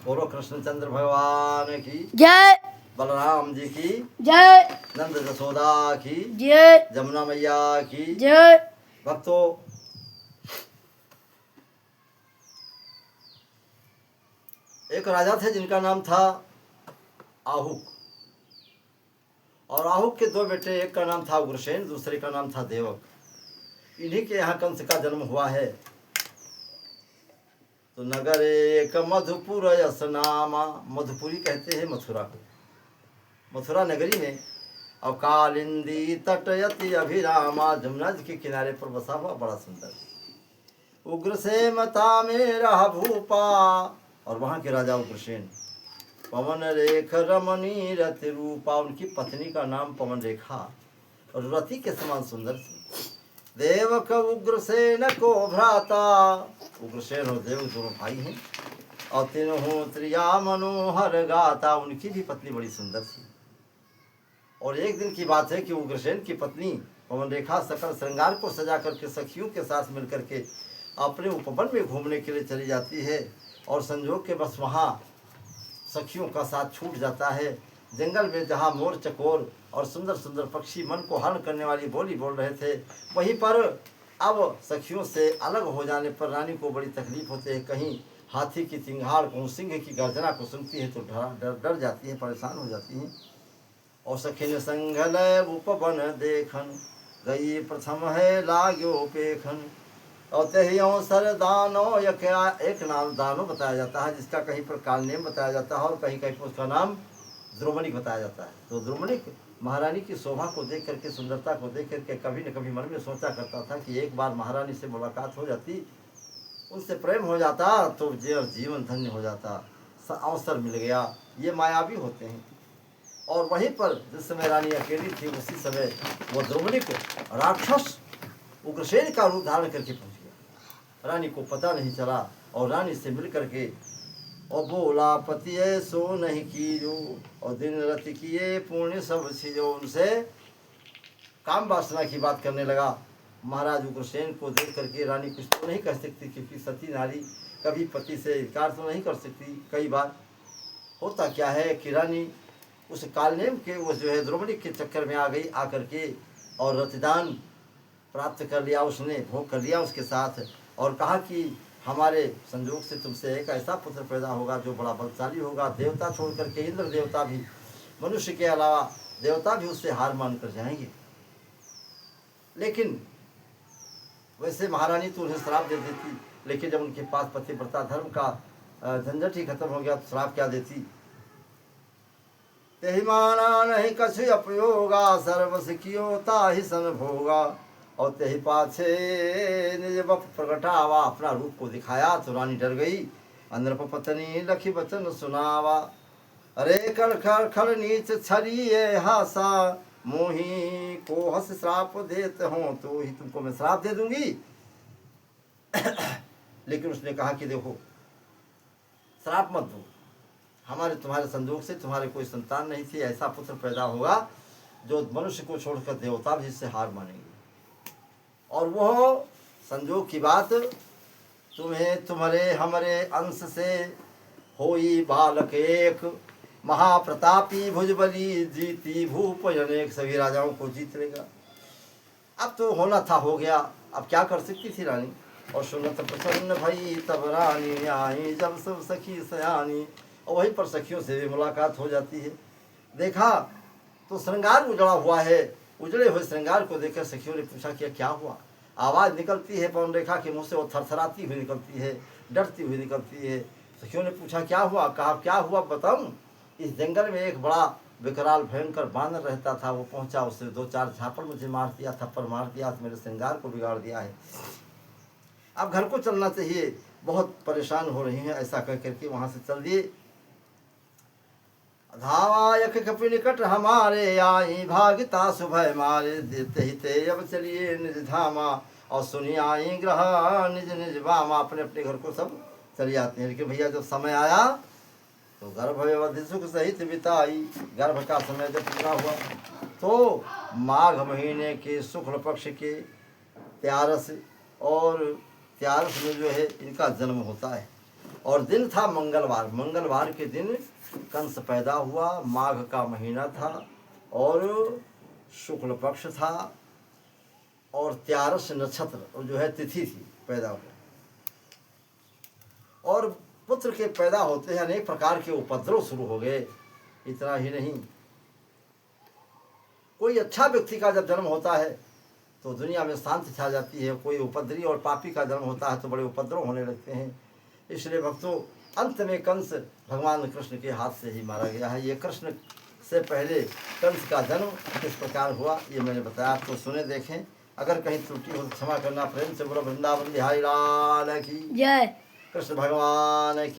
बोलो कृष्णचंद्र भगवान की जय। बलराम जी की जय। नंद जसोदा की जय। जमुना मैया की जय। भक्तों, एक राजा थे जिनका नाम था आहुक। और आहुक के दो बेटे, एक का नाम था उग्रसेन, दूसरे का नाम था देवक। इन्हीं के यहाँ कंस का जन्म हुआ है। तो नगर एक मधुपुर यस नामा, मधुपुरी कहते हैं मथुरा को। मथुरा नगरी में और कालिंदी तटयति अभिरामा, जमुना जी के किनारे पर बसा हुआ बड़ा सुंदर। उग्रसेन मता में रहा भूपा, और वहाँ के राजा उग्रसेन। पवन रेख रमणी रति रूपा, उनकी पत्नी का नाम पवन रेखा और रति के समान सुंदर थी। देवक उग्रसेन को भ्राता, उग्रसेन और देव दोनों भाई हैं। और तीनों त्रिया मनोहर गाता, उनकी भी पत्नी बड़ी सुंदर थी। और एक दिन की बात है कि उग्रसेन की पत्नी पवन रेखा सकल श्रृंगार को सजा करके सखियों के साथ मिलकर के अपने उपवन में घूमने के लिए चली जाती है। और संजोग के बस वहाँ सखियों का साथ छूट जाता है। जंगल में जहाँ मोर चकोर और सुंदर सुंदर पक्षी मन को हरण करने वाली बोली बोल रहे थे, वहीं पर अब सखियों से अलग हो जाने पर रानी को बड़ी तकलीफ होती है। कहीं हाथी की तिंगाड़ को, सिंह की गर्जना को सुनती है तो डर जाती है, परेशान हो जाती हैं। और सखिन संघल उपवन देखन, गई प्रथम है लाग्यो पेखन। और तहियों सर दानो, एक नाम दानो बताया जाता है, जिसका कहीं पर कालनेम बताया जाता है और कहीं कहीं पर उसका नाम द्रुमणिक बताया जाता है। तो द्रुमणिक महारानी की शोभा को देख करके, सुंदरता को देख करके कभी न कभी मन में सोचा करता था कि एक बार महारानी से मुलाकात हो जाती, उनसे प्रेम हो जाता तो जीवन धन्य हो जाता, अवसर मिल गया। ये मायावी होते हैं। और वहीं पर जिस समय रानी अकेली थी, उसी समय वो द्रुमणिक राक्षस उग्रसेन का रूप धारण करके पहुंच गया। रानी को पता नहीं चला और रानी से मिल करके और बोला पति सो नहीं कीजो, और दिन रति किए पुण्य सब सीजो। उनसे काम वासना की बात करने लगा। महाराज उग्रसेन को देख करके रानी कुछ तो नहीं कह सकती, क्योंकि सती नारी कभी पति से इनकार तो नहीं कर सकती। कई बार होता क्या है कि रानी उस कालनेम के वो जो है द्रुमणिक के चक्कर में आ गई, आकर के और रतिदान प्राप्त कर लिया, उसने भोग कर लिया उसके साथ। और कहा कि हमारे संजोग से तुमसे एक ऐसा पुत्र पैदा होगा जो बड़ा बलशाली होगा। देवता छोड़ करके इंद्र देवता भी, मनुष्य के अलावा देवता भी उससे हार मान कर जाएंगे। लेकिन वैसे महारानी तो उन्हें श्राप दे देती, लेकिन जब उनके पास पतिव्रता धर्म का झंझट ही खत्म हो गया तो श्राप क्या देती। तेहि माना नहीं कछु अपयोगा, सर्वस कियोता ही सन भोगा। और तेहि पाछे निज बप प्रगटावा, अपना रूप को दिखाया तो रानी डर गई। अंदर पत्नी लखी वचन सुनावा, अरे कर खर खर नीच छरिए हासा, मोही को हस श्राप देते हो तो ही तुमको मैं श्राप दे दूंगी। लेकिन उसने कहा कि देखो, श्राप मत दो, हमारे तुम्हारे संजोग से तुम्हारे कोई संतान नहीं थी, ऐसा पुत्र पैदा होगा जो मनुष्य को छोड़कर देवता भी इससे हार मानेंगे। और वो संजोग की बात, तुम्हें तुम्हारे हमारे अंश से होई बालक एक, महाप्रतापी भुजबली जीती भूप अनेक, सभी राजाओं को जीत लेगा। अब तो होना था हो गया, अब क्या कर सकती थी रानी। और सुनत प्रसन्न भई तब रानी आई, जब सब सखी सयानी। और वहीं पर सखियों से भी मुलाकात हो जाती है। देखा तो श्रृंगार उजड़ा हुआ है। उजड़े हुए श्रृंगार को देखकर सखियों ने पूछा कि क्या हुआ। आवाज़ निकलती है पवन रेखा के मुंह से, वो थरथराती हुई निकलती है, डरती हुई निकलती है। सखियों ने पूछा क्या हुआ। कहा क्या हुआ बताऊं। इस जंगल में एक बड़ा विकराल भयंकर बानर रहता था, वो पहुंचा, उसने 2-4 झापड़ मुझे मार दिया, थप्पड़ मार दिया, मेरे श्रृंगार को बिगाड़ दिया है। अब घर को चलना चाहिए, बहुत परेशान हो रही हैं। ऐसा कह करके वहाँ से चल दिए। धावा यख कपि निकट हमारे, आई भागिता सुभय मारे, देते ही ते अब चलिए निज धामा। और सुनी आई ग्रह निज निज बामा, अपने अपने घर को सब चले जाते हैं। लेकिन भैया जब समय आया तो गर्भ व्यवधि सुख सहित बिताई। गर्भ का समय जब पूरा हुआ तो माघ महीने के शुक्ल पक्ष के त्यारस, और त्यारस में जो है इनका जन्म होता है। और दिन था मंगलवार। मंगलवार के दिन कंस पैदा हुआ। माघ का महीना था और शुक्ल पक्ष था और 13 नक्षत्र जो है तिथि थी पैदा हुआ। और पुत्र के पैदा होते हैं अनेक प्रकार के उपद्रव शुरू हो गए। इतना ही नहीं, कोई अच्छा व्यक्ति का जब जन्म होता है तो दुनिया में शांति छा जाती है। कोई उपद्रवी और पापी का जन्म होता है तो बड़े उपद्रव होने लगते हैं। इसलिए भक्तों, अंत में कंस भगवान कृष्ण के हाथ से ही मारा गया है। ये कृष्ण से पहले कंस का जन्म किस प्रकार हुआ ये मैंने बताया, आप तो सुने देखें। अगर कहीं त्रुटि हो तो क्षमा करना। प्रेम से बोलो वृंदावन बिहारी लाल की जय। कृष्ण भगवान की।